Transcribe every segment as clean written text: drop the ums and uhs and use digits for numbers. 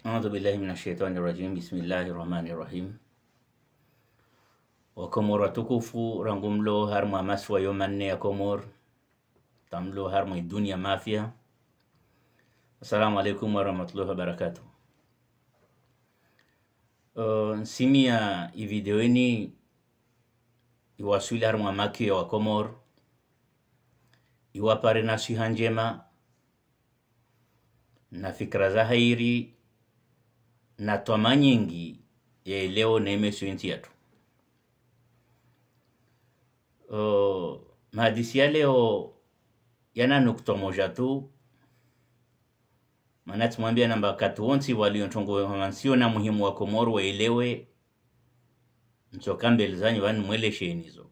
أعوذ بالله من الشيطان الرجيم. بسم الله الرحمن الرحيم. Wakomoro tukufu rangumlo harma maswa yomanne ya Komor tamlo harma dunia mafia. Assalamu alaikum warahmatullahi wabarakatuh. Simia i video ini iwasuli harma maki ya Wakomor iwapare nasiha njema na fikra za hairi na twama nyingi ya leo na imesu inti yetu. Mahadisi ya leo yana nukta moja tu, maana tumwambia namba katu wonsi waliontongo hansio na muhimu wa Komoro waelewe mchoka mbele zanyu wani mweleshe nizo.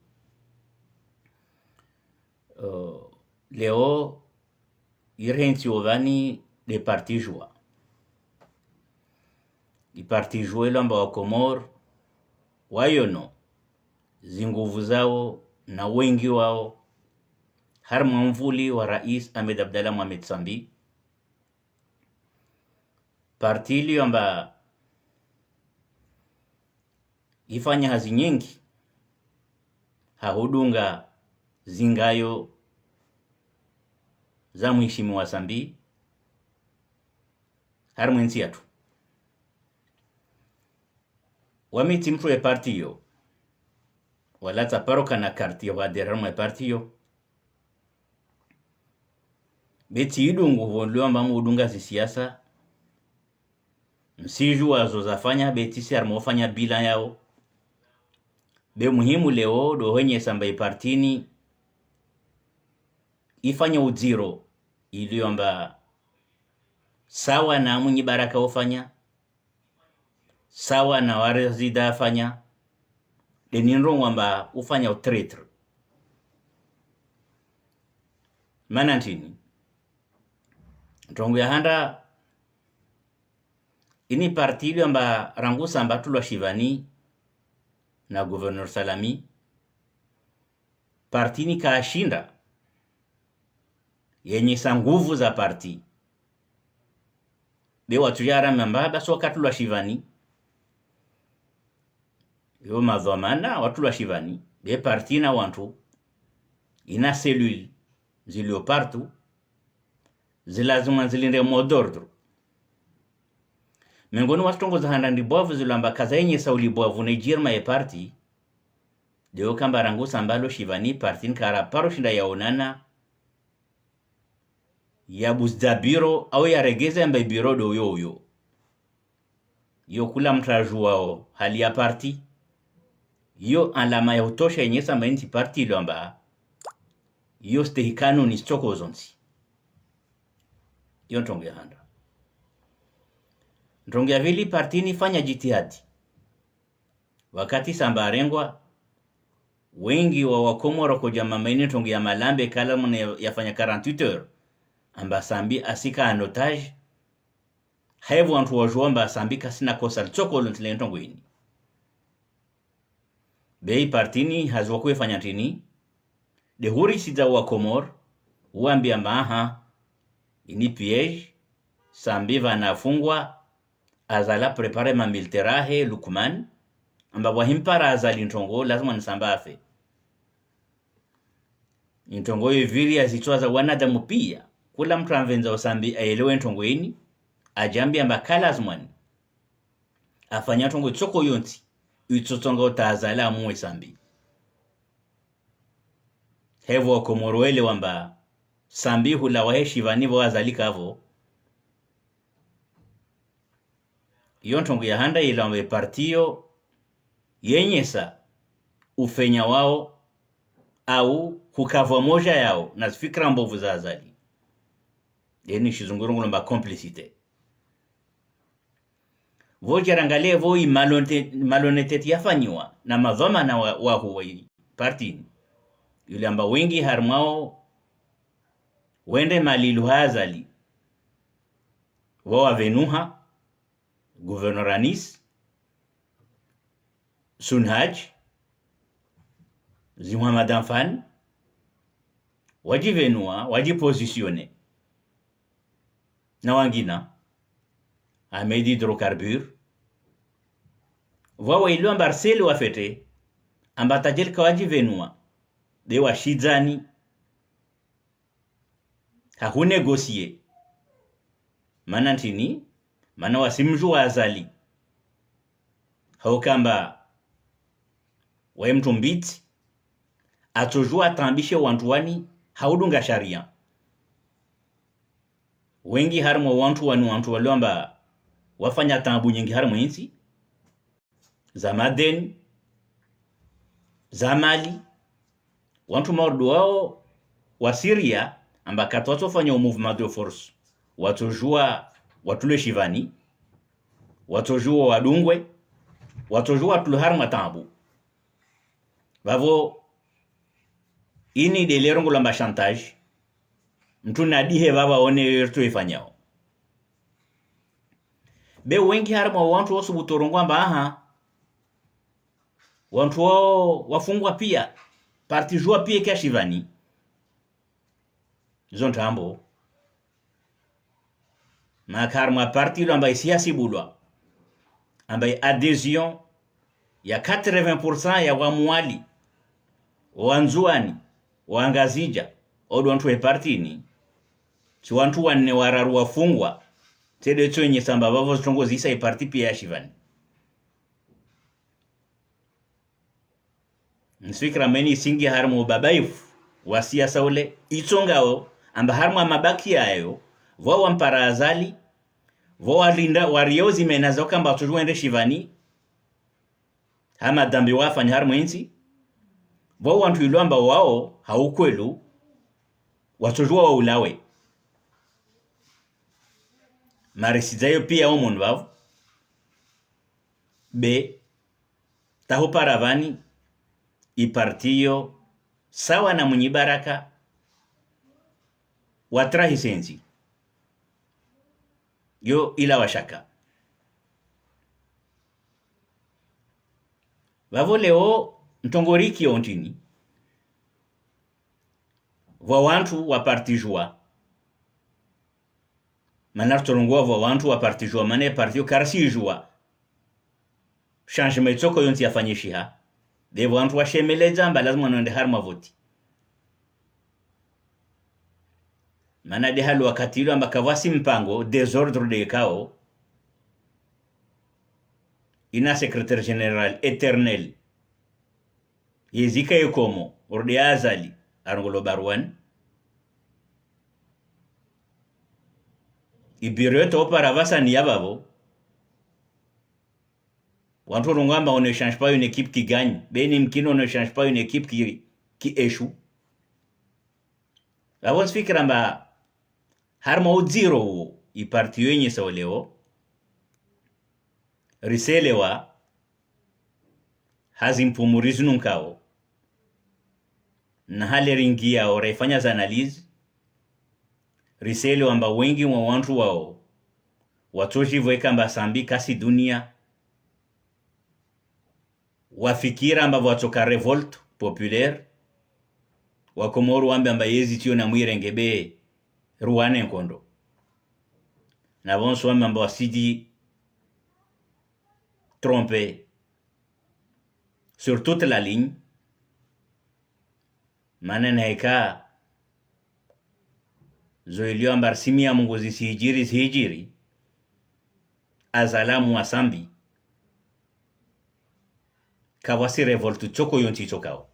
Leo irenti ovani de parti joa. Di parti joa ilo amba wa Komoro wayono zinguvu zao na wengi wao har mwamvuli wa Rais Ahmed Abdallah Mohamed Sambi. Parti ili amba ifanya hazi nyingi hahudunga zingayo za mheshimiwa Sambi har mwenzi yatu wamiti mtu ya parti yo wala taparoka na karti ya waderarma partiyo beti idungu vonlio amba mudunga si siasa msiju wazo zafanya beti si armofanya bila yao be muhimu leo do wenye samba partini ifanya uziro ilio amba sawa na mwenye baraka ufanya sawa na warazida afanya deninro wamba ufanya utretre manantini ntongo ya handa ini parti ili amba rangusa amba tulwa Shivani na Governor Salami partini kaashinda yenye sanguvu za parti de watu yara mamba baso wakatulwa Shivani yo madhamana watulwa Shivani de parti na wantu ina cellule zilio partu zilazuma zilinde modordro mengoni wastongo za handa ndibovu zilamba kaza yenye sauli bovu na jirma ya parti deo kamba rangu sambalo Shivani parti nkara paro shinda ya onana ya buzda biro au ya regeze mba biro do yo kula mtrajuwao hali ya parti yo alama ya utosha yenye samba inti parti ilo amba yo stehikano ni stoko zonsi yo ntongo ya handa ntongo ya vili partini fanya jitihadi wakati samba arengwa wengi wa Wakomoro koja mamaini ntongo ya malambe kala mwana yafanya 48 heures amba Sambi asika anotage haivu wantu wajuomba Sambi kasina kosa lchoko luntile ntongo ini bei partini hazwa kuefanya tini de huri sida wa Komor uambia maha ini piège Sambi vanafungwa azala prepare mamilterahe Lukman amba wahimpara azali ntongo lazima nisamba afe ntongo yeviri azitwaza wanadamu pia kula mtu anvenza usambi aelewe ntongo ini ajambi amba kalazman afanya ntongo tsoko yonti itsotonga utazala muwe Sambi hevo Komorwele wamba Sambi hula waheshivani wazalika avo iyo ntongo ya handa ilambe partiyo yenyesa ufenya wao au kukava moja yao na fikra mbovu za azali yeni shizungurungu namba complicite voja rangalie voi maloneteti yafanyiwa na madhama na wahu partini yule amba wengi harmao wende malilu hazali wawa venuha Governor Anis Sunhaj Muhammad Fan wajivenua wajipositione na wangina amedi hydrocarbure wawe ilo ambarsele wafete ambatajel kawaji venua de washizani hahu negosie mana ntini mana wasimju wa azali haukamba wae mtu mbiti atojua atambishe wantuwani haudunga sharia wengi harimo wantu waliomba wafanya tambu nyingi harimo insi za madeni za mali wantu maordu wao wa Syria ambakati watofanya movement de force watojua watule shivani watojua wadungwe watojua watule harimo tambu vavo ini delerongo la chantage mtu nadihe baba one yerto ifanyao be wengi harimo wantu wosubutorongo amba aha wantu wafungwa pia parti jua pia kashivani zontambo makarma parti lo amba siasi bulwa amba adhesion ya 80% ya wamuali wanzuani wangazija odo wantu we partini si wantu wanne wararu wafungwa tede twenye samba bavo tongozi isa parti pia shivani nsikira meni singi harmo babaifu wa siasa ule itongao amba harmo mabaki yayo vo wampara azali vo walinda wariozi menazo kamba tujuende shivani hama dambi wafanya harmo insi vo wantu ilwamba wao haukwelu watujua wa ulawe marisizayo pia omon vavu be taho paravani ipartiyo sawa na munyibaraka watrahi senzi yo ila washaka vavo leo ntongoriki ontini wa wantu wa partijua manar tolongwa wa wantu wa partijua mane partiyo karsijua changement tsoko yonti afanyishiha de wantu washemeleza amba lazima nonde harma voti mana de halu wakati ilo amba kawasi mpango desordre de kao ina secrétaire général éternel yezika yukomo orde azali arngolo barwan ibireto paravasa ni yababo wantu rongamba on ne change pas une équipe qui gagne beni mkino ne change pas une équipe qui échoue la voz fikra mba harmo zero i partiyo yenye sawleo riselewa hazimpumurizu nunkao na hale ringia orefanya za analize riselewa mba wengi wa wantu wao watoji voeka mba sambi kasi dunia wafikira amba watoka revolt populaire wakomoru amba yezi tiyo na mwirengebe ruwane nkondo na bonso amba wasidi tromper sur toute la ligne manena heka zoilio amba simia mungozi sihijiri azalamu wasambi kawasi revolt choko yonti chokao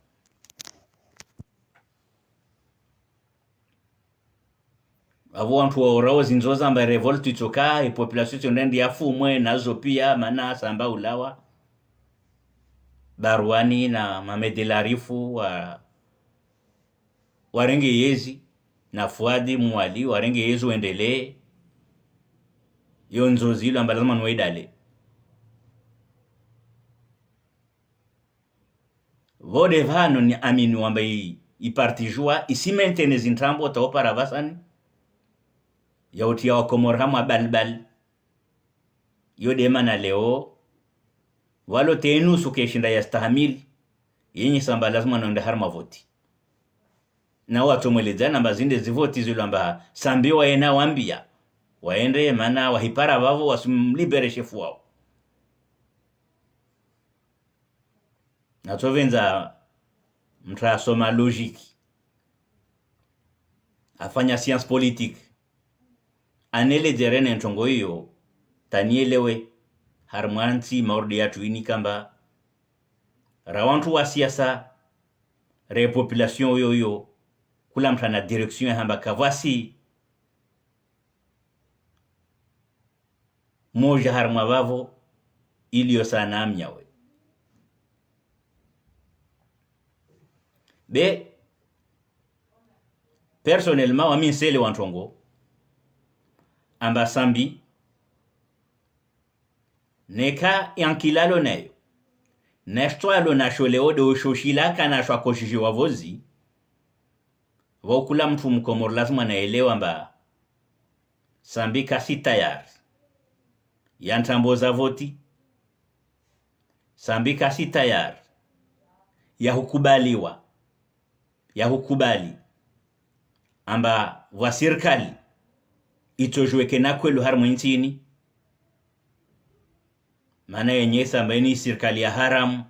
avo wantu wa orao zinzoza amba revolt choka e population tionendi yafumwe nazo pia mana samba ulawa Barwani na Mamedelarifu warenge yezi na Fuadi Mwali warenge yezu endelee yonzo zilo amba lazima nwedale vode vano ni aminu wamba ipartijua isi mentene zintrambo taopara vasani yautia wakomorhamu balbal yodema na leo walo tenu sukeshinda yastahamili yenye samba lazima nonde harma voti na watu mweleza namba zinde zivoti zilo amba sambiwa ena wambia waende mana wahipara wavo wasimlibere shefu wao. Natovenza mtrasoma logique, afanya science politique, anele derene ntongo hiyo tanielewe harmanti maordi yatu ini kamba rawantu wa siasa repopulation yo kula mtana direction ya hamba kavasi moja harma vavo iliyo sana amnyawe be personnellement wa min sele wantongo amba sambi neka yankilalo nayo nestwalo na sholeo de shoshila kana shwa koshiji wavozi wakula mtu mkomor lazima naelewa mba sambi kasi tayari yantamboza voti, sambi kasi tayari ya hukubali amba wa serikali itojweke na kwelu harmu nchini, maana yenye samba ni serikali ya haramu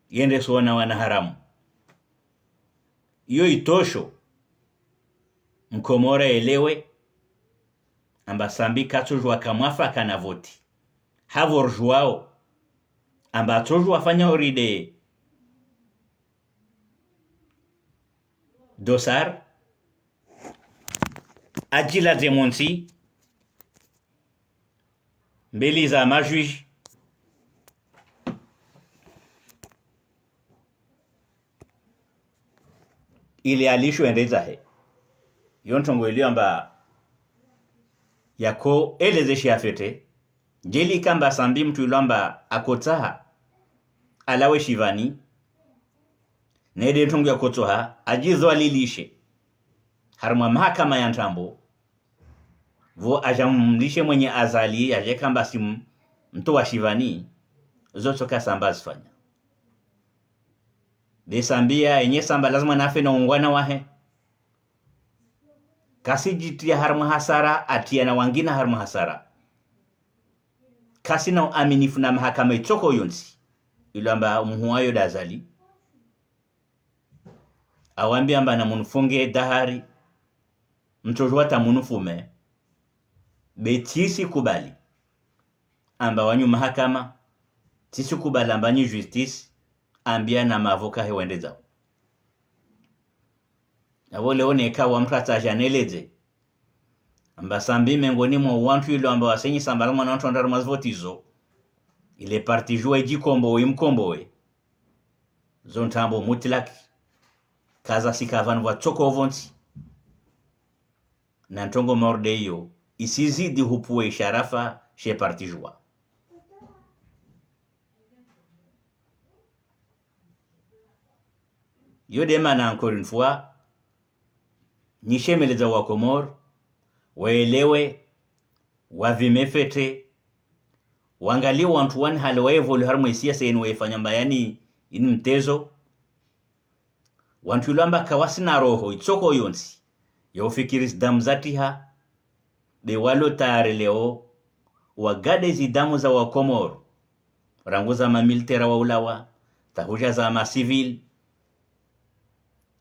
yende suona wana haramu iyo itosho mkomora elewe amba sambi katojwa kamwafaka na voti havorjwao amba tojwa fanya horide dosar ajila demonsi mbeli za majuji ile alisho endeza he yontongo ilio amba yako eleze shiafete jeli kamba sambi mtu ilamba akotaha alawe shivani nede ntongo ya kotoha ajizo alilishe harma mahakama ya ntambo vo ajamlishe mwenye azali aje kamba simu mtu wa shivani zotoka samba zifanya de sambia enye samba lazima nafe na ungwana wahe kasi jitia harma hasara atia na wangina harma hasara kasi na aminifu na mahakama itoko yonsi ilamba umuhuayo dazali awambi amba na munufunge dahari mtojwata munufume betisi kubali amba wanyu mahakama tisi kubali amba nyi justice ambia na mavoka hewende zao abo leo neka wa mprata janeleze amba sambi mengoni mwa wantu ilo amba wasenyi sambala mwana wantu andara mazvotizo ile parti jua ijikombo imkombowe zontambo mutilaki kaza sikavanu wa choko vonti na ntongo morde hiyo isizidi hupuwe sharafa she parti jua yo demana encore une fois nishemeleza wa Komor waelewe wavimefete wangalie wantu wani halewaevo harmu isiasa yenu waifanya mbayani ini mtezo wantu ilamba kawasi na roho itoko yonsi ya ufikiris damu zatiha de walo tayari leo wagade zidamu za wa Komor rangu za mamilitera wa ulawa tahuja za masivil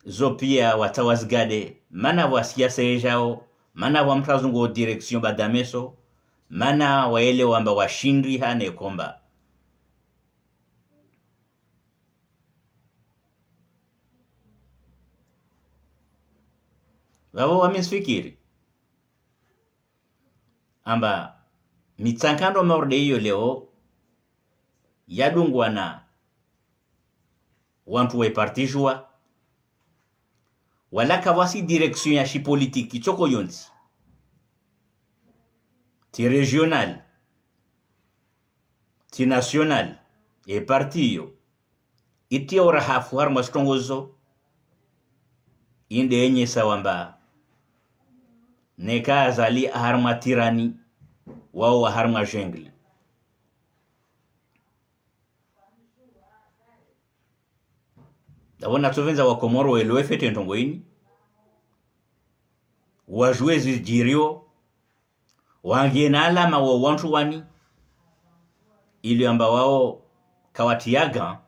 zo pia watawazgade mana wa siasa ejao mana wa mtazungo direction badameso mana waele wamba washindri hane komba wao wamesfikiri amba mitsankando morde hiyo leo yadungwa na wantu wa partijua wala kawasi direction ya shi politique choko yonsi ti regional ti national e partiyo iti ora hafu harma stongozo inde enye sawamba neka azali harma tirani wao harma jungle Dawona tuvenza wa Komoro elwefete ntongo ini wajwezi jirio wangie na alama wa wantu wani ili amba wao kawatiaga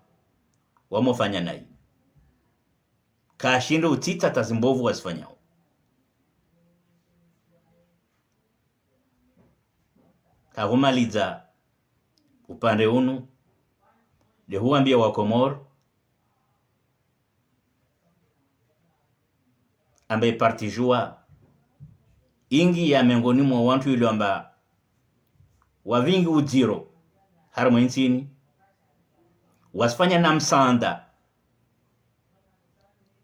wamofanya nai kashindo utita tazimbovu wasifanyao. Kahumaliza upande unu de huambia wa Komoro ambaye partijua ingi ya miongoni mwa wantu ili amba wavingi ujiro harmo insini wasifanya na msanda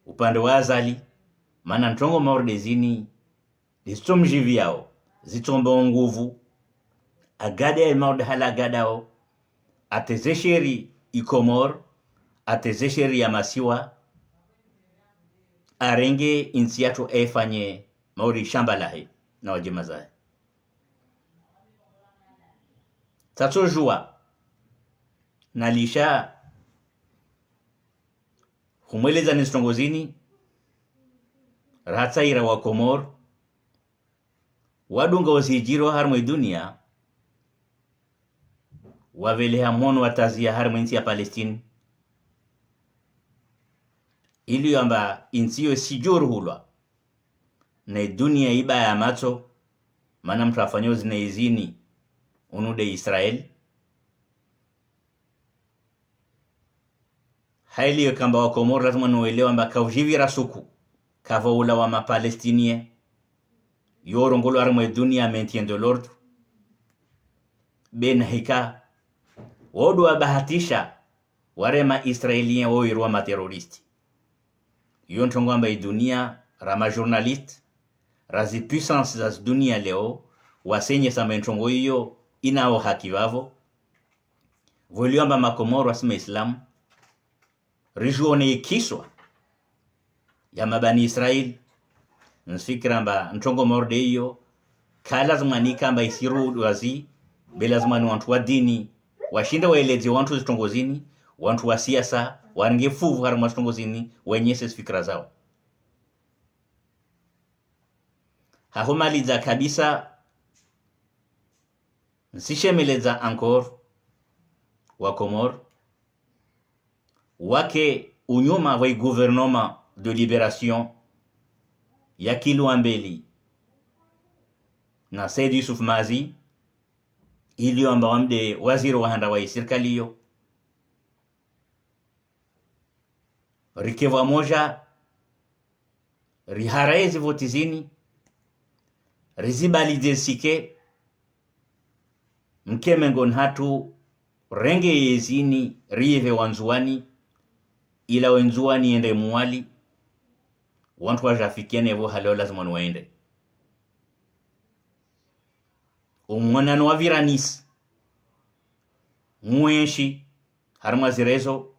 upande wa azali mana ntongo maordezini listomjivi yao zitombe nguvu agade ya maorde hala agadao atezesheri ikomor atezesheri ya masiwa arenge insiato efanye maori shamba lahe na wajima zae tatojua na lisha humweleza nistongozini ratsaira wa Komor wadunga wasijiro harmo dunia wavele hamono watazia harmo insi ya Palestine ili yamba insiyo sijuru hulwa na dunia iba ya macho mana mtafanyozi na izini unude Israel haili kamba wa Komoro lazima nuelewa mba kaujivira suku kavaula wa mapalestinie yoro ngolo armo dunia maintien de l'ordre ben hika wodo wabahatisha warema israelien wo irwa materoristi yontongo amba dunia rama journalist razi puissance za dunia leo wasenye sama ntongo hiyo inao haki wavo voliamba makomoro asima Islam rijuone kiswa ya mabani Israel nfikira mba ntongo morde hiyo kalazima nikamba isiru wazi belazima ni wantu wa dini washinda waelezi wantu zitongozini wantu wa siasa waringefuvu harma zitongozini wenyese fikra zao hahumaliza kabisa nsishemeleza encore wa Komor wake unyuma wa gouvernement de libération ya Kiluambeli na Said Yusuf Mazi ili amba wamde waziri wa handa wa serikali hiyo rikewa moja riharaezi votizini rizibalize sike mkemengon hatu renge yezini rieve wanzuani ila wenzuani ende muwali wantu wajafikiane evo haleo lazima nuwaende umwana wa viranis mwenshi harma zirezo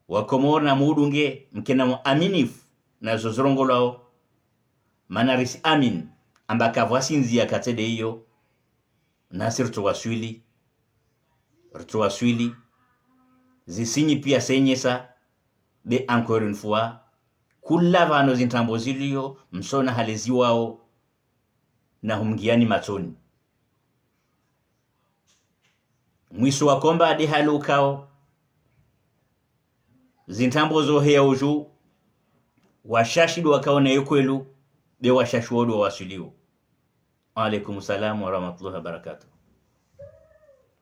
wa Komoro na mudunge mkena mu aminif na zozorongolao manarisi amin ambaka vasinzia katede hiyo nasir rtuwaswili zisinyi pia senyesa be encore une fois kula vano zintambo ziliyo msona halezi wao na humgiani matoni mwiso wa komba adi halukao zintambo zo hea uju washashidu wakaona yukwelu be washashuodu wa wasiliu. Alaikum salam wa rahmatullahi wa barakatuh.